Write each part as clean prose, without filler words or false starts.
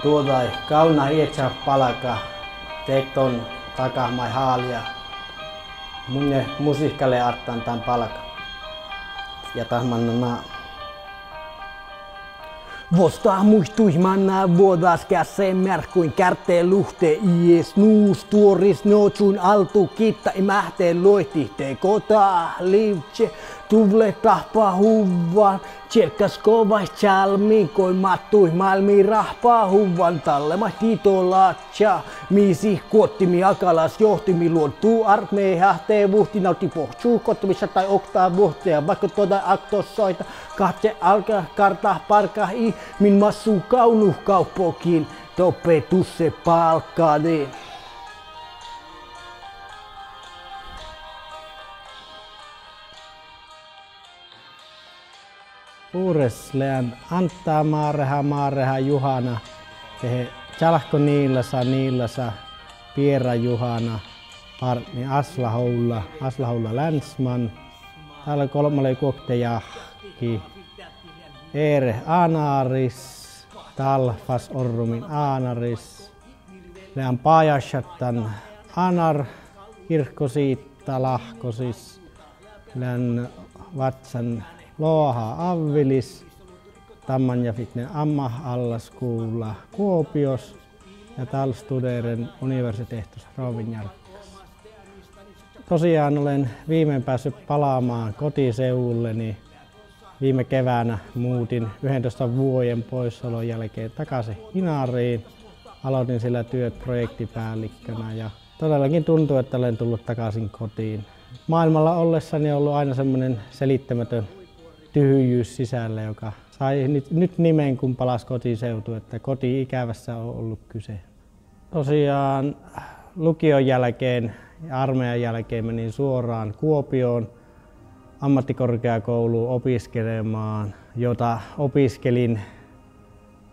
Tuota kauna hietsä palaka teekton takamai haalia. Mun musiikkalle artan tämän palaka. Ja tahmanna Vosta muistuihmanna vuodas käseen märkuin kärteen luhte ies nuus tuoris nootsuun altu kitta imähteen loihtihteen kota liivtse tuvle tahpa huvvan tsekkas kovais chalmiin koi mattui malmi rahpaa huvvan tallema titolatsa miisi kuottimi akalas johtimi luontuu armee hähtee vuhti nautti pohtuu kottumissa tai oktaa vuhtea vaikka tuota aktossoita katse alkaa karta parkahi min massu kaunuh kauppokin toppe tusse palkkade. Uureslean antaa maareha Juhana tehe Jalko Niilasa Pierra Juhana Partni Aslahoulla Länsman täällä kolmalle kuoktejahki Eere Anaris Talfas Orrumin Anaris Lean Pajashattan Anar Kirkkosiitta Lahkosis Lean Vatsan Loha Avvilis, Tamman ja Fitnen Amma Allaskuulla Kuopios ja Talstuderen universiteetus Rovinjarkkas. Tosiaan olen viimein päässyt palaamaan kotiseudulleni. Viime keväänä muutin 11 vuoden poissaolon jälkeen takaisin Inariin. Aloitin sillä työt projektipäällikkönä ja todellakin tuntuu, että olen tullut takaisin kotiin. Maailmalla ollessani on ollut aina semmoinen selittämätön tyhjyys sisällä, joka sai nyt nimen, kun palasi kotiseutu, että koti-ikävässä on ollut kyse. Tosiaan lukion jälkeen ja armeijan jälkeen menin suoraan Kuopioon ammattikorkeakouluun opiskelemaan, jota opiskelin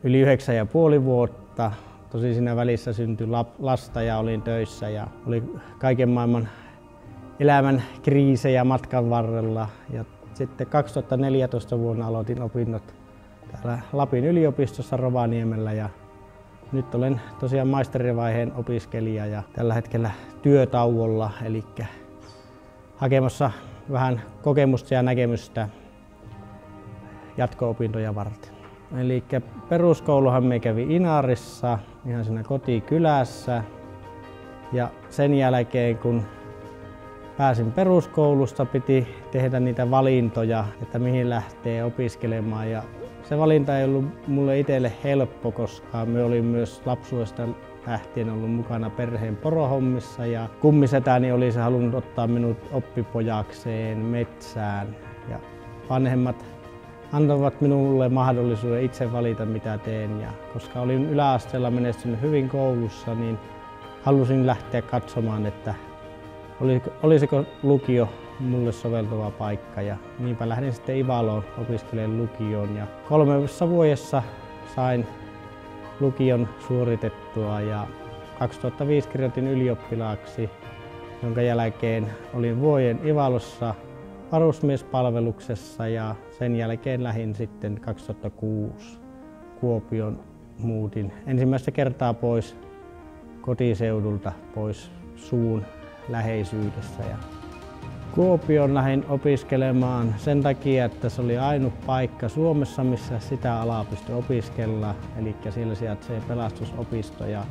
yli 9,5 vuotta. Tosi siinä välissä syntyi lasta ja olin töissä ja oli kaiken maailman elämän kriisejä matkan varrella. Ja sitten 2014 vuonna aloitin opinnot täällä Lapin yliopistossa Rovaniemellä ja nyt olen tosiaan maisterivaiheen opiskelija ja tällä hetkellä työtauolla, eli hakemassa vähän kokemusta ja näkemystä jatko-opintoja varten. Eli peruskouluhan me kävi Inarissa, ihan siinä kotikylässä ja sen jälkeen kun pääsin peruskoulusta, piti tehdä niitä valintoja, että mihin lähtee opiskelemaan. Ja se valinta ei ollut mulle itselle helppo, koska me olin myös lapsuudesta lähtien ollut mukana perheen porohommissa ja kummisetäni olisi halunnut ottaa minut oppipojakseen metsään. Ja vanhemmat antoivat minulle mahdollisuuden itse valita mitä teen. Ja koska olin yläasteella menestynyt hyvin koulussa, niin halusin lähteä katsomaan, että olisiko lukio mulle soveltuva paikka ja niinpä lähdin sitten Ivaloon opiskelemaan lukioon ja 3 vuodessa sain lukion suoritettua ja 2005 kirjoitin ylioppilaaksi, jonka jälkeen olin vuoden Ivalossa varusmiespalveluksessa ja sen jälkeen lähdin sitten 2006 Kuopioon, muutin ensimmäistä kertaa pois kotiseudulta, pois suun läheisyydessä. Ja Kuopioon lähdin opiskelemaan sen takia, että se oli ainut paikka Suomessa, missä sitä alaa pystyi opiskella. Eli siellä sijaitsee pelastusopisto ja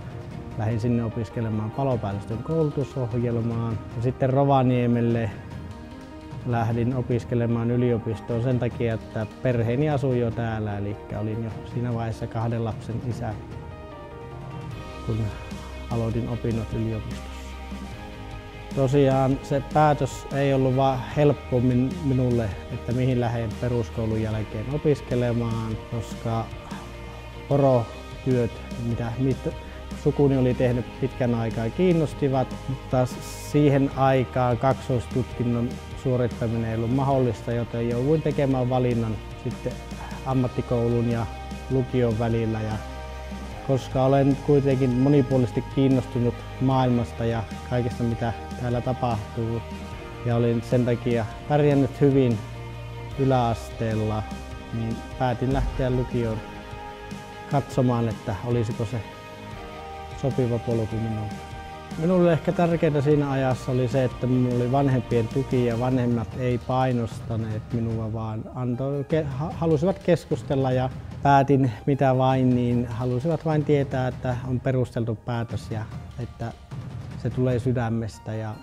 lähdin sinne opiskelemaan palopäällystön koulutusohjelmaan. Ja sitten Rovaniemelle lähdin opiskelemaan yliopistoon sen takia, että perheeni asui jo täällä. Eli olin jo siinä vaiheessa 2 lapsen isä, kun aloitin opinnot yliopistossa. Tosiaan se päätös ei ollut vaan helppo minulle, että mihin lähden peruskoulun jälkeen opiskelemaan, koska porotyöt, mitä sukuni oli tehnyt pitkän aikaa, kiinnostivat, mutta siihen aikaan kaksoistutkinnon suorittaminen ei ollut mahdollista, joten jouduin tekemään valinnan sitten ammattikoulun ja lukion välillä. Ja koska olen kuitenkin monipuolisesti kiinnostunut maailmasta ja kaikesta mitä täällä tapahtuu ja olin sen takia pärjännyt hyvin yläasteella, niin päätin lähteä lukioon katsomaan, että olisiko se sopiva polku minulle. Minulle ehkä tärkeintä siinä ajassa oli se, että minulla oli vanhempien tuki ja vanhemmat ei painostaneet minua, vaan halusivat keskustella ja päätin mitä vain, niin halusivat vain tietää, että on perusteltu päätös ja että se tulee sydämestä. Ja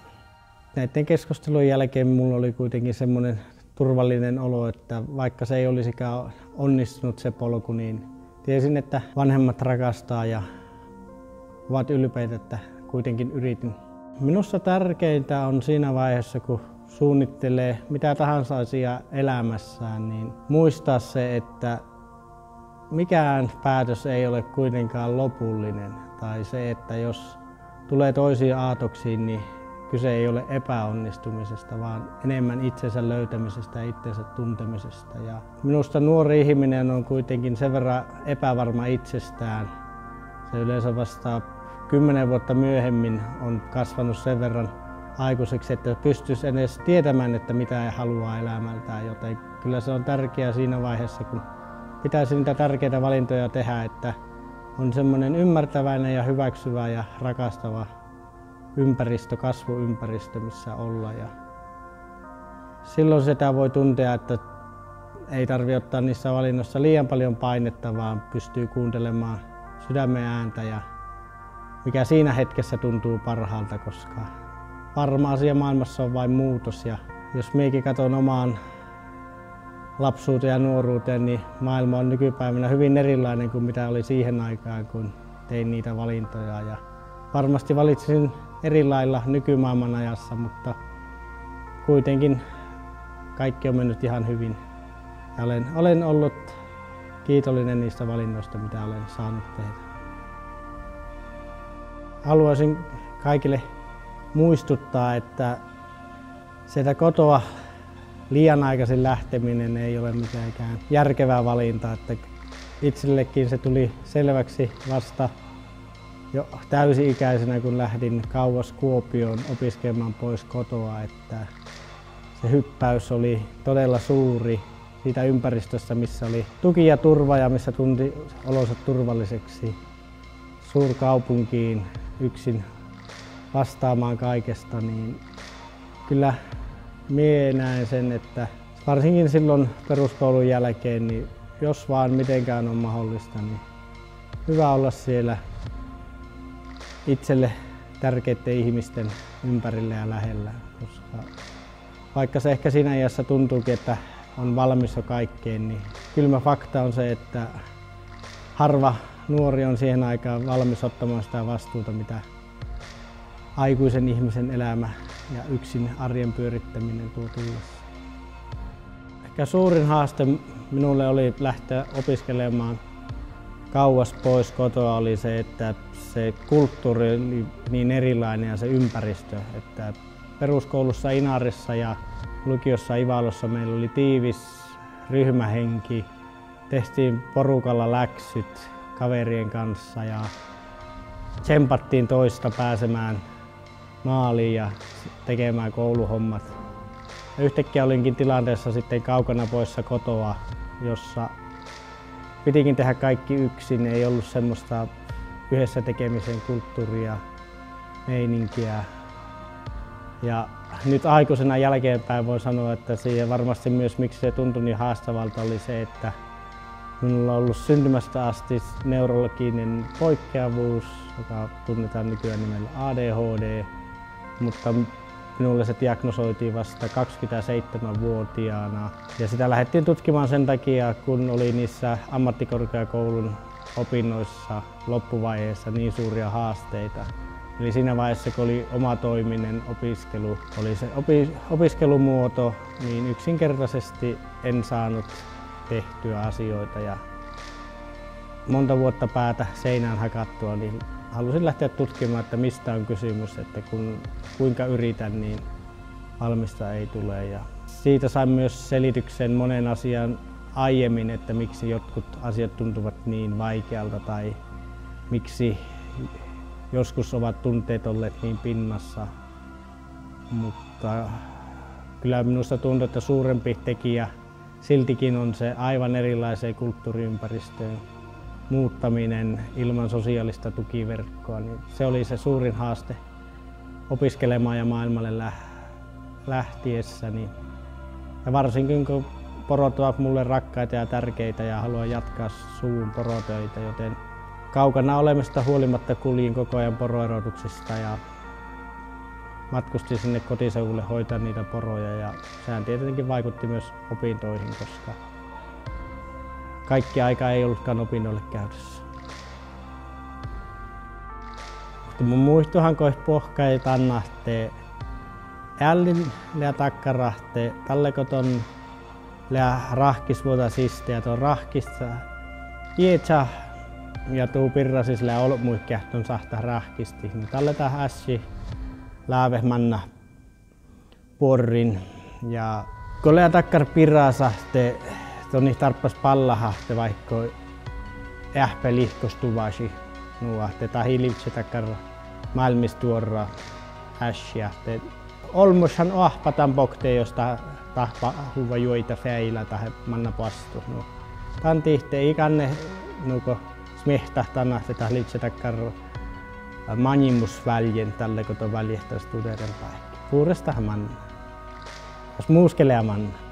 näiden keskustelun jälkeen minulla oli kuitenkin semmoinen turvallinen olo, että vaikka se ei olisikaan onnistunut se polku, niin tiesin, että vanhemmat rakastaa ja ovat ylpeitä, että kuitenkin yritin. Minusta tärkeintä on siinä vaiheessa, kun suunnittelee mitä tahansa asiaa elämässään, niin muistaa se, että mikään päätös ei ole kuitenkaan lopullinen. Tai se, että jos tulee toisiin aatoksiin, niin kyse ei ole epäonnistumisesta, vaan enemmän itsensä löytämisestä ja itsensä tuntemisesta. Ja minusta nuori ihminen on kuitenkin sen verran epävarma itsestään. Se yleensä vasta 10 vuotta myöhemmin on kasvanut sen verran aikuiseksi, että pystyisi edes tietämään, että mitä haluaa elämältään. Joten kyllä se on tärkeää siinä vaiheessa, kun pitäisi niitä tärkeitä valintoja tehdä, että on semmoinen ymmärtäväinen ja hyväksyvä ja rakastava ympäristö, kasvuympäristö, missä olla. Ja silloin sitä voi tuntea, että ei tarvitse ottaa niissä valinnoissa liian paljon painetta, vaan pystyy kuuntelemaan sydämen ääntä ja mikä siinä hetkessä tuntuu parhaalta, koska varma asia maailmassa on vain muutos. Ja jos minäkin katson omaan lapsuuteen ja nuoruuteen, niin maailma on nykypäivänä hyvin erilainen kuin mitä oli siihen aikaan, kun tein niitä valintoja. Ja varmasti valitsin eri lailla nykymaailman ajassa, mutta kuitenkin kaikki on mennyt ihan hyvin. Ja olen ollut kiitollinen niistä valinnoista, mitä olen saanut tehdä. Haluaisin kaikille muistuttaa, että sieltä kotoa liian aikaisin lähteminen ei ole mitenkään järkevää valinta. Että itsellekin se tuli selväksi vasta jo täysi-ikäisenä, kun lähdin kauas Kuopioon opiskelemaan pois kotoa, että se hyppäys oli todella suuri siitä ympäristöstä, missä oli tuki ja turva ja missä tunti olonsa turvalliseksi, suurkaupunkiin yksin vastaamaan kaikesta, niin kyllä mie näen sen, että varsinkin silloin peruskoulun jälkeen, niin jos vaan mitenkään on mahdollista, niin hyvä olla siellä itselle tärkeiden ihmisten ympärillä ja lähellä, koska vaikka se ehkä siinä iässä tuntuukin, että on valmis jo kaikkeen, niin kylmä fakta on se, että harva nuori on siihen aikaan valmis ottamaan sitä vastuuta, mitä aikuisen ihmisen elämä ja yksin arjen pyörittäminen tuo tullessa. Ehkä suurin haaste minulle oli lähteä opiskelemaan kauas pois kotoa oli se, että se kulttuuri oli niin erilainen ja se ympäristö, että peruskoulussa Inarissa ja lukiossa Ivalossa meillä oli tiivis ryhmähenki, tehtiin porukalla läksyt kaverien kanssa ja tsempattiin toista pääsemään maaliin ja tekemään kouluhommat. Ja yhtäkkiä olinkin tilanteessa sitten kaukana poissa kotoa, jossa pitikin tehdä kaikki yksin, ei ollut semmoista yhdessä tekemisen kulttuuria, meininkiä. Ja nyt aikuisena jälkeenpäin voin sanoa, että siihen varmasti myös miksi se tuntui niin haastavalta oli se, että minulla on ollut syntymästä asti neurologinen poikkeavuus, joka tunnetaan nykyään nimellä ADHD, mutta minulle se diagnosoitiin vasta 27-vuotiaana. Ja sitä lähdettiin tutkimaan sen takia, kun oli niissä ammattikorkeakoulun opinnoissa loppuvaiheessa niin suuria haasteita. Eli siinä vaiheessa, kun oli omatoiminen opiskelu, oli se opiskelumuoto, niin yksinkertaisesti en saanut tehtyä asioita. Ja monta vuotta päätä seinään hakattua, niin halusin lähteä tutkimaan, että mistä on kysymys, että kuinka yritän, niin valmista ei tule. Ja siitä sain myös selityksen monen asian aiemmin, että miksi jotkut asiat tuntuvat niin vaikealta tai miksi joskus ovat tunteet olleet niin pinnassa. Mutta kyllä minusta tuntuu, että suurempi tekijä siltikin on se aivan erilaiseen kulttuuriympäristöön muuttaminen ilman sosiaalista tukiverkkoa. Niin se oli se suurin haaste opiskelemaan ja maailmalle lähtiessäni. Ja varsinkin kun porot ovat mulle rakkaita ja tärkeitä ja haluan jatkaa suvun porotöitä, joten kaukana olemista huolimatta kuljin koko ajan poroerotuksista ja matkustin sinne kotiseudulle hoitaa niitä poroja ja sehän tietenkin vaikutti myös opintoihin, koska kaikki aika ei ollutkaan opinnoille käytössä. Mutta mun muistohan kois pohkai tannahte ällin ja takkarahte tallekoton ja rahkisvuota siste ja tuon rahkista ietsä ja tuu pirrasis lää olmuikkähtön sahta rahkisti. Talleta ässi laave manna porrin ja kun lää takkar pirrasahte toni tarppas pallahahte vaikka ähpä lihkostuvasi nuahte tai hilitse takkar maailmistuorra ässiähte. Olmushan ahpatan bokte, josta tahpa huva juoita feillä tai manna pastu. No, tan tihte ikanne nuko smehtahtanah tätä liitsetäkkar manimusväljen tälle kun to väljehtäisi tuderen paikki. Puurestahan manna. Jos muuskelee manna.